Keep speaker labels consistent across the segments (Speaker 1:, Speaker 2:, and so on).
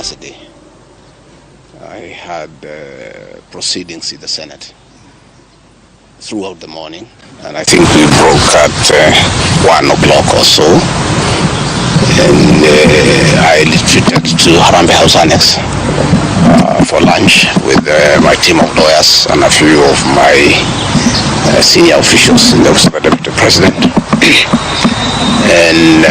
Speaker 1: capacity. I had proceedings in the Senate throughout the morning, and I think we broke at 1 o'clock or so, and I retreated to Harambee House Annex for lunch with my team of lawyers and a few of my senior officials in the office of the Deputy President. And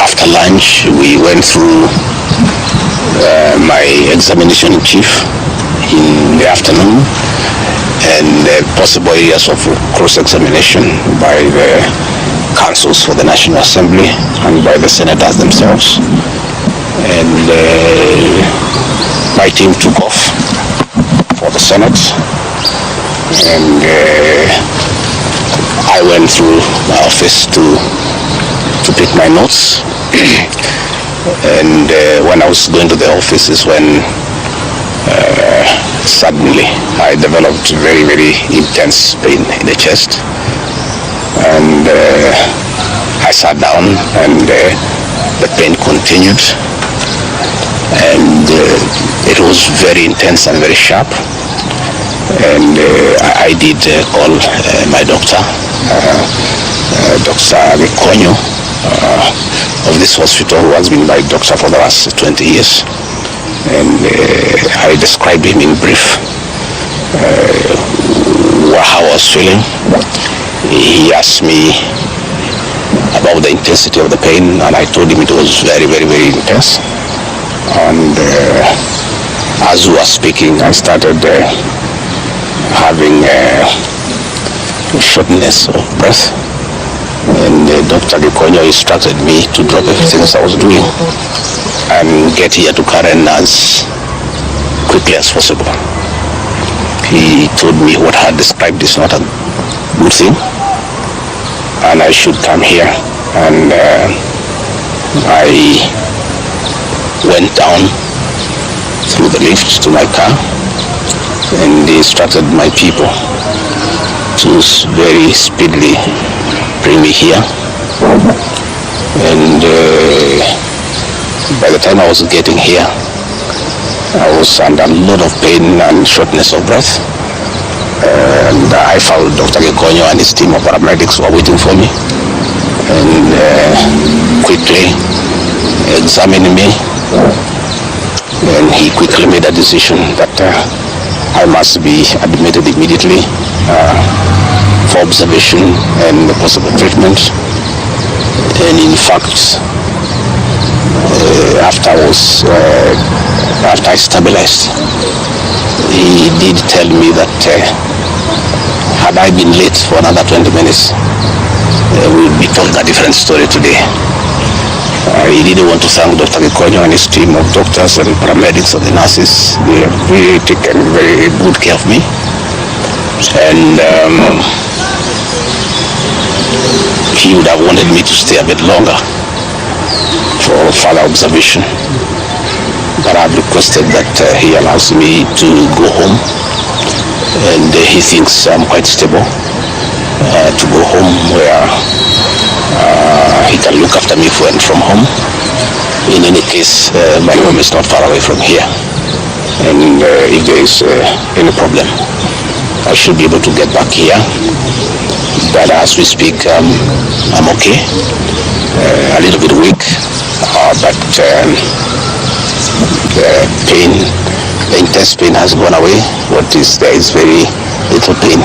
Speaker 1: after lunch, we went through my examination in chief in the afternoon and possible areas of cross-examination by the councils for the National Assembly and by the senators themselves. And my team took off for the Senate, and I went through my office to pick my notes. And when I was going to the office is when suddenly I developed very, very intense pain in the chest. And I sat down, and the pain continued. And it was very intense and very sharp. And I did call my doctor, Dr. Gachagua, of this hospital, who has been my doctor for the last 20 years. And I described him in brief how I was feeling. He asked me about the intensity of the pain, and I told him it was very, very, very intense. And as we were speaking, I started having shortness of breath, and Dr. Gachagua instructed me to drop everything else I was doing and get here to Karen as quickly as possible. He told me what I had described is not a good thing, and I should come here. And I went down through the lift to my car, and they instructed my people to very speedily bring me here. And by the time I was getting here, I was under a lot of pain and shortness of breath. And I found Dr. Gachagua and his team of paramedics were waiting for me, and quickly examined me. And he quickly made a decision that I must be admitted immediately for observation and possible treatment. And in fact, after I stabilized, he did tell me that had I been late for another 20 minutes, we would be telling a different story today. He didn't want to thank Dr. Gachagua and his team of doctors and paramedics and the nurses. They have really taken very good care of me. And he would have wanted me to stay a bit longer for further observation. But I've requested that he allows me to go home, and he thinks I'm quite stable to go home, where he can look after me when from home. In any case, my home is not far away from here, and if there is any problem, I should be able to get back here. But as we speak, I'm okay, a little bit weak, but the pain, the intense pain has gone away. What is there is very little pain.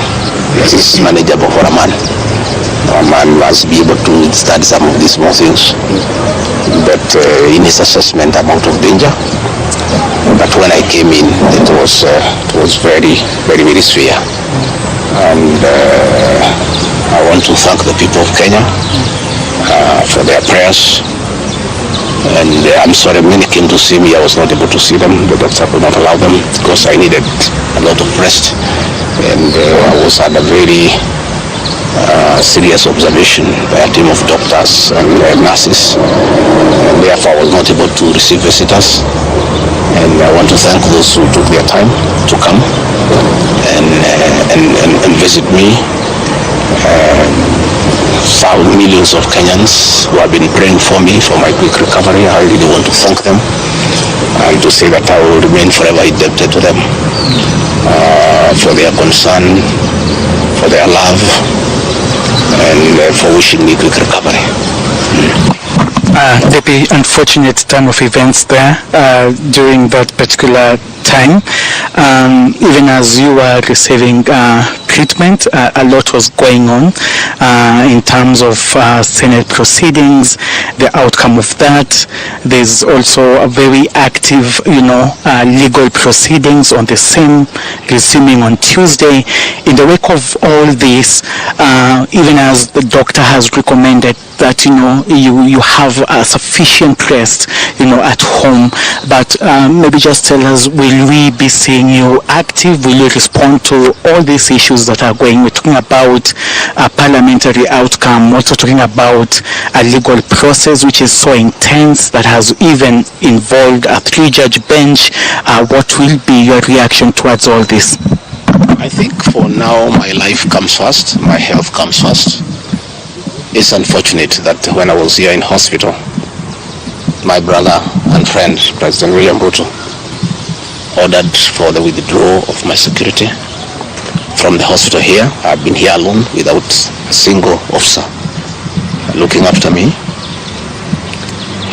Speaker 1: It is manageable for a man. A man must be able to study some of these small things. But in his assessment, I'm out of danger. But when I came in, it was very, very, very severe. And I want to thank the people of Kenya for their prayers. And I'm sorry, many came to see me. I was not able to see them. The doctor could not allow them because I needed a lot of rest. And I was at a very serious observation by a team of doctors and nurses. And therefore, I was not able to receive visitors. And I want to thank those who took their time to come and visit me. millions of Kenyans who have been praying for me for my quick recovery. I really want to thank them and to say that I will remain forever indebted to them for their concern, for their love, and for wishing me quick recovery.
Speaker 2: The unfortunate turn of events there during that particular time, even as you were receiving treatment, a lot was going on in terms of Senate proceedings, the outcome of that. There's also a very active, legal proceedings on the same, resuming on Tuesday. In the wake of all this, even as the doctor has recommended that you have a sufficient rest at home, but maybe just tell us, will we be seeing you active? Will you respond to all these issues that are going? We're talking about a parliamentary outcome, also talking about a legal process which is so intense that has even involved a 3-judge bench. What will be your reaction towards all this?
Speaker 1: I think for now my life comes first, my health comes first. It's unfortunate that when I was here in hospital, my brother and friend, President William Ruto, ordered for the withdrawal of my security from the hospital here. I've been here alone without a single officer looking after me.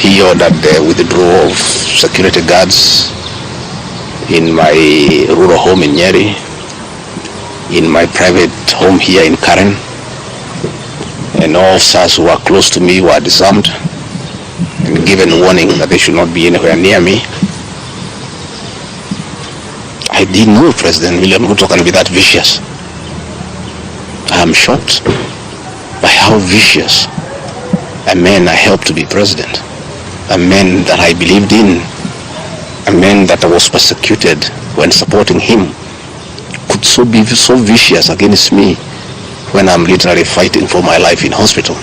Speaker 1: He ordered the withdrawal of security guards in my rural home in Nyeri, in my private home here in Karen, and all officers who are close to me were disarmed and given warning that they should not be anywhere near me. I didn't know President William Ruto can be that vicious. I am shocked by how vicious a man I helped to be president, a man that I believed in, a man that I was persecuted when supporting him, could be so vicious against me when I'm literally fighting for my life in hospital.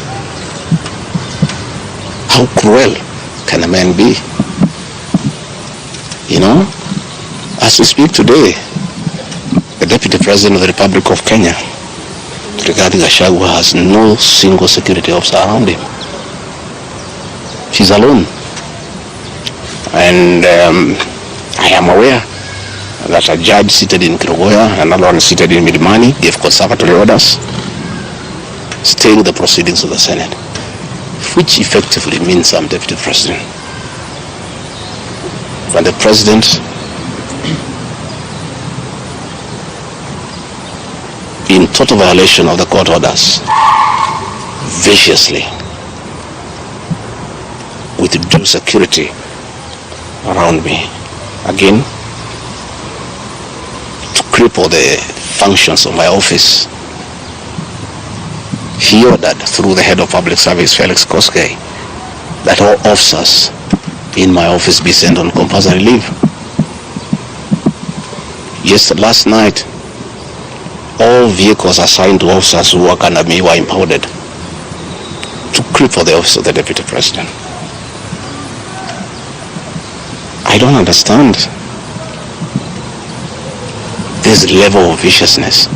Speaker 1: How cruel can a man be? As we speak today, the Deputy President of the Republic of Kenya, Gachagua, has no single security officer around him. She's alone. And I am aware that a judge seated in Kirogoya, another one seated in Milimani, gave conservatory orders staying the proceedings of the Senate, which effectively means I'm Deputy President. When the President, in total violation of the court orders, viciously, with due security around me, again, to cripple the functions of my office, he ordered through the head of public service, Felix Koskei, that all officers in my office be sent on compulsory leave. Last night, all vehicles assigned to officers who work under me were impounded to cripple the office of the Deputy President. I don't understand this level of viciousness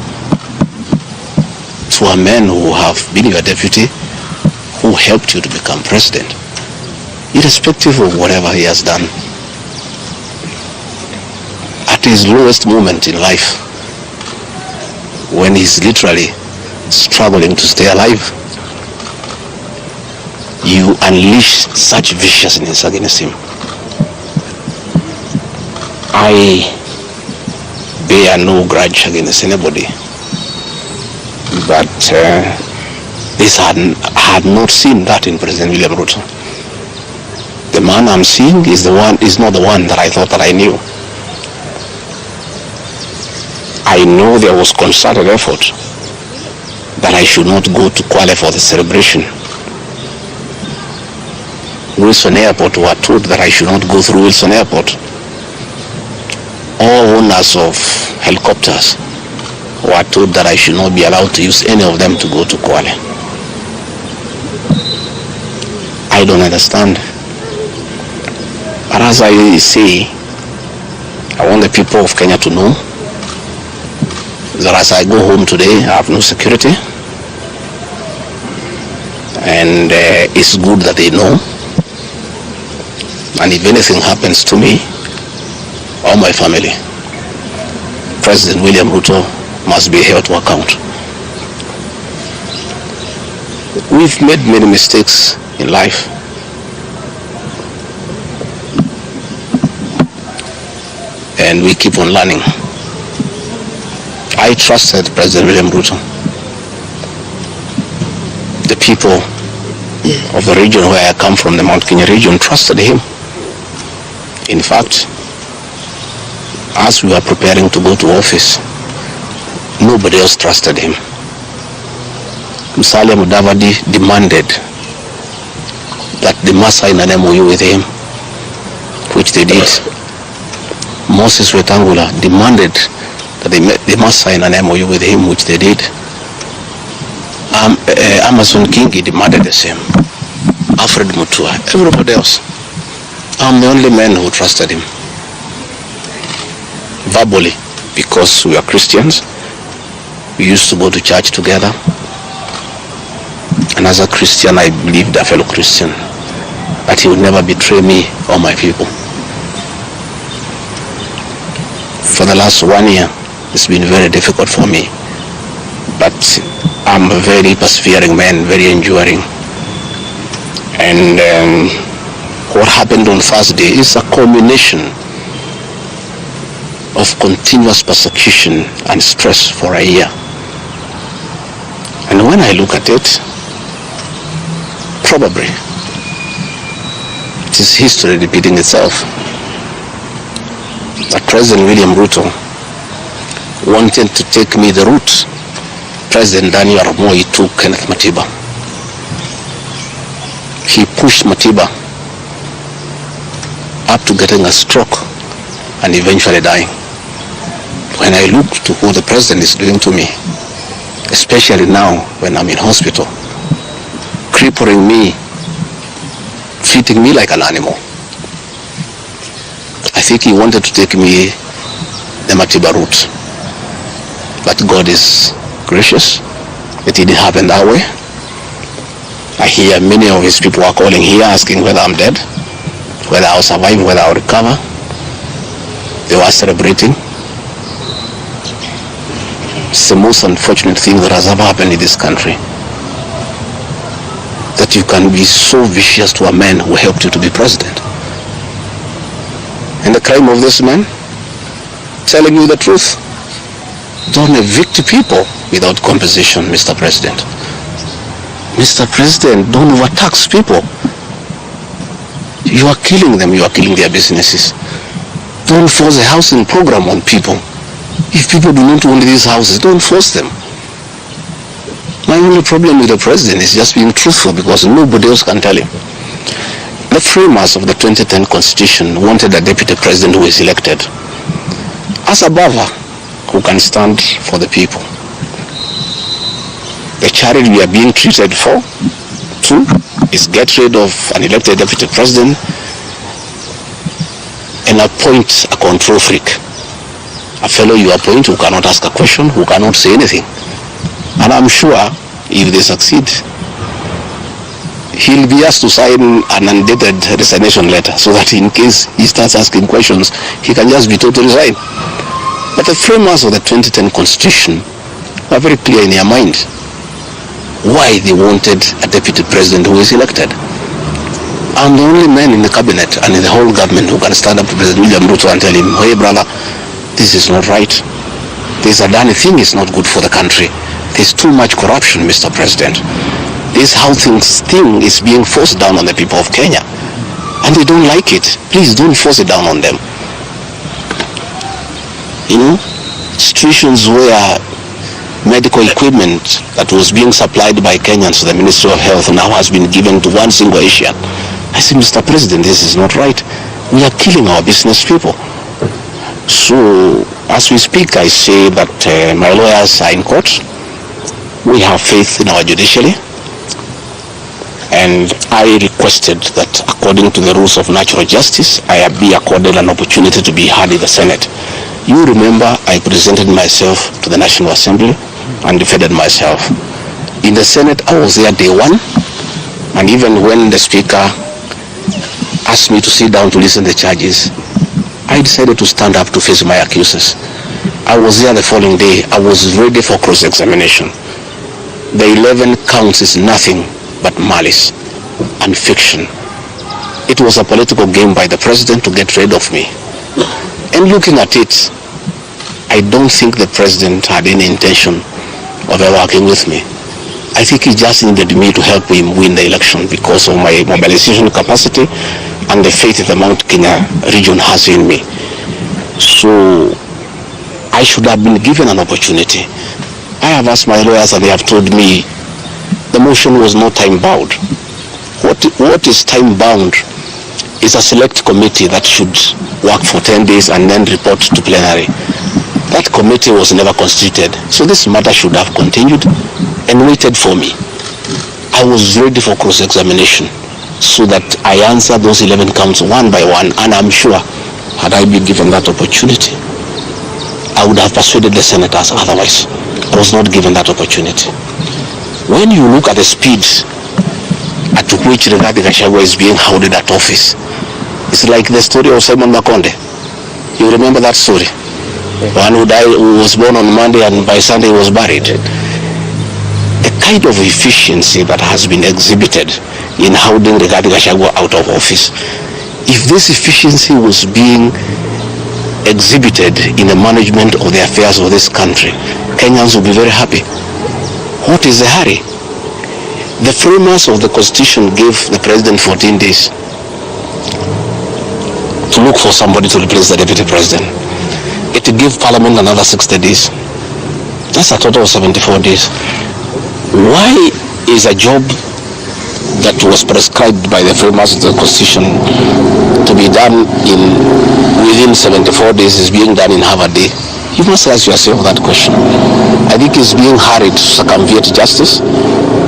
Speaker 1: to a man who have been your deputy, who helped you to become president, irrespective of whatever he has done. At his lowest moment in life, when he's literally struggling to stay alive, you unleash such viciousness against him. I bear no grudge against anybody, but this had not seen that in President William Ruto. The man I'm seeing is not the one that I thought that I knew. I know there was concerted effort that I should not go to Kwale for the celebration. Wilson Airport were told that I should not go through Wilson Airport. All owners of helicopters were told that I should not be allowed to use any of them to go to Kwale. I don't understand. But as I say, I want the people of Kenya to know that as I go home today, I have no security. and it's good that they know. And if anything happens to me or my family, President William Ruto must be held to account. We've made many mistakes in life. And we keep on learning. I trusted President William Ruto. The people of the region where I come from, the Mount Kenya region, trusted him. In fact, as we were preparing to go to office, nobody else trusted him. Musalia Mudavadi demanded that they must sign an MOU with him, which they did. Moses Wetangula demanded that they must sign an MOU with him, which they did. Amason Kingi demanded the same. Alfred Mutua, everybody else. I'm the only man who trusted him. Verbally, because we are Christians, we used to go to church together. And as a Christian, I believed a fellow Christian that he would never betray me or my people. For the last 1 year, it's been very difficult for me. But I'm a very persevering man, very enduring. And what happened on Thursday is a culmination of continuous persecution and stress for a year. And when I look at it, probably it is history repeating itself. That President William Ruto wanted to take me the route President Daniel Arap Moi took Kenneth Matiba. He pushed Matiba up to getting a stroke and eventually dying. When I look to what the president is doing to me, especially now when I'm in hospital, crippling me, treating me like an animal, I think he wanted to take me the Matiba route. But God is gracious. It didn't happen that way. I hear many of his people are calling here asking whether I'm dead, whether I'll survive, whether I'll recover. They were celebrating. It's the most unfortunate thing that has ever happened in this country. That you can be so vicious to a man who helped you to be president. And the crime of this man, telling you the truth. Don't evict people without compensation, Mr. President. Mr. President, don't overtax people. You are killing them, you are killing their businesses. Don't force a housing program on people. If people do not own these houses, don't force them. My only problem with the president is just being truthful, because nobody else can tell him. The framers of the 2010 Constitution wanted a deputy president who is elected as a buffer who can stand for the people. The charity we are being treated for, too, is get rid of an elected deputy president and appoint a control freak. A fellow you appoint who cannot ask a question, who cannot say anything. And I'm sure if they succeed, he'll be asked to sign an undated resignation letter so that in case he starts asking questions, he can just be told to resign. But the framers of the 2010 Constitution were very clear in their mind why they wanted a deputy president who is elected. I'm the only man in the cabinet and in the whole government who can stand up to President William Ruto and tell him, hey brother, this is not right. This Adani thing is not good for the country. There's too much corruption, Mr. President. This housing thing is being forced down on the people of Kenya. And they don't like it. Please don't force it down on them. You know, situations where medical equipment that was being supplied by Kenyans to the Ministry of Health now has been given to one single Asian. I say, Mr. President, this is not right. We are killing our business people. So, as we speak, I say that my lawyers are in court. We have faith in our judiciary. And I requested that according to the rules of natural justice, I be accorded an opportunity to be heard in the Senate. You remember I presented myself to the National Assembly and defended myself. In the Senate, I was there day one. And even when the speaker asked me to sit down to listen to the charges, I decided to stand up to face my accusers. I was there the following day. I was ready for cross-examination. The 11 counts is nothing but malice and fiction. It was a political game by the president to get rid of me. And looking at it, I don't think the president had any intention of ever working with me. I think he just needed me to help him win the election because of my mobilization capacity and the faith the Mount Kenya region has in me. So I should have been given an opportunity. I have asked my lawyers and they have told me the motion was not time-bound. What is time-bound is a select committee that should work for 10 days and then report to plenary. That committee was never constituted, so this matter should have continued and waited for me. I was ready for cross-examination so that I answer those 11 counts one by one, and I'm sure had I been given that opportunity, I would have persuaded the senators otherwise. I was not given that opportunity. When you look at the speed at which Gachagua is being hounded at office, it's like the story of Simon Makonde. You remember that story? One who died, who was born on Monday and by Sunday was buried. The kind of efficiency that has been exhibited in hounding Gachagua out of office, if this efficiency was being exhibited in the management of the affairs of this country, Kenyans will be very happy. What is the hurry? The framers of the Constitution gave the president 14 days to look for somebody to replace the deputy president. It gave Parliament another 60 days. That's a total of 74 days. Why is a job that was prescribed by the framers of the Constitution to be done within 74 days is being done in half a day? You must ask yourself that question. I think it's being hurried to circumvent justice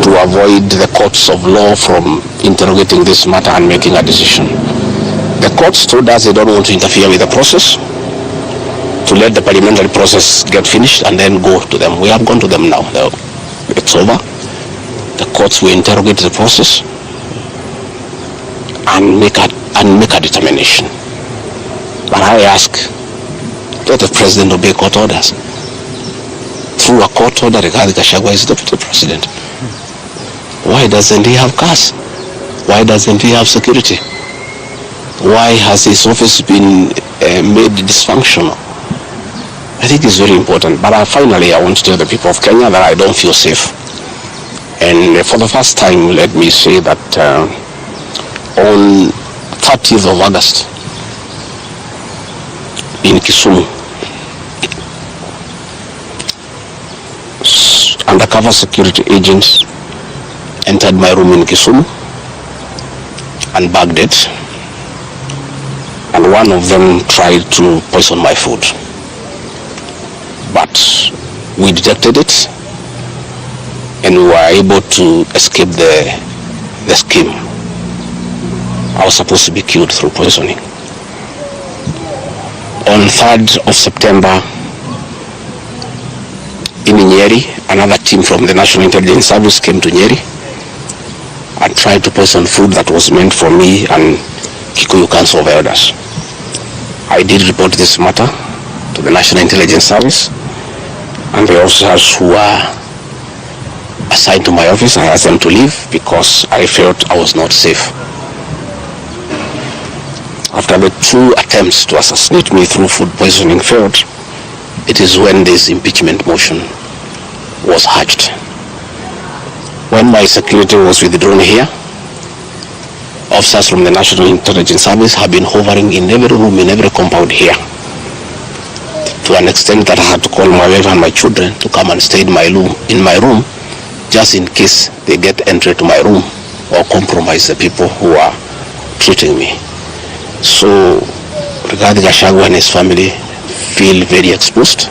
Speaker 1: to avoid the courts of law from interrogating this matter and making a decision. The courts told us they don't want to interfere with the process, to let the parliamentary process get finished and then go to them. We have gone to them now. It's over. The courts will interrogate the process and make a determination. But I ask, let the president obey court orders. Through a court order, Gachagua is deputy president. Why doesn't he have cars? Why doesn't he have security? Why has his office been made dysfunctional? I think it's very important. But finally, I want to tell the people of Kenya that I don't feel safe. And for the first time, let me say that on 30th of August in Kisumu, undercover security agents entered my room in Kisumu and bagged it, and one of them tried to poison my food. But we detected it and we were able to escape the scheme. I was supposed to be killed through poisoning. On 3rd of September in Nyeri, another team from the National Intelligence Service came to Nyeri and tried to poison food that was meant for me and Kikuyu Council of Elders. I did report this matter to the National Intelligence Service, and the officers who were assigned to my office, I asked them to leave because I felt I was not safe. After the 2 attempts to assassinate me through food poisoning failed, it is when this impeachment motion was hatched. When my security was withdrawn here, officers from the National Intelligence Service have been hovering in every room, in every compound here, to an extent that I had to call my wife and my children to come and stay in my room, just in case they get entry to my room or compromise the people who are treating me. So, regarding Gachagua and his family, feel very exposed.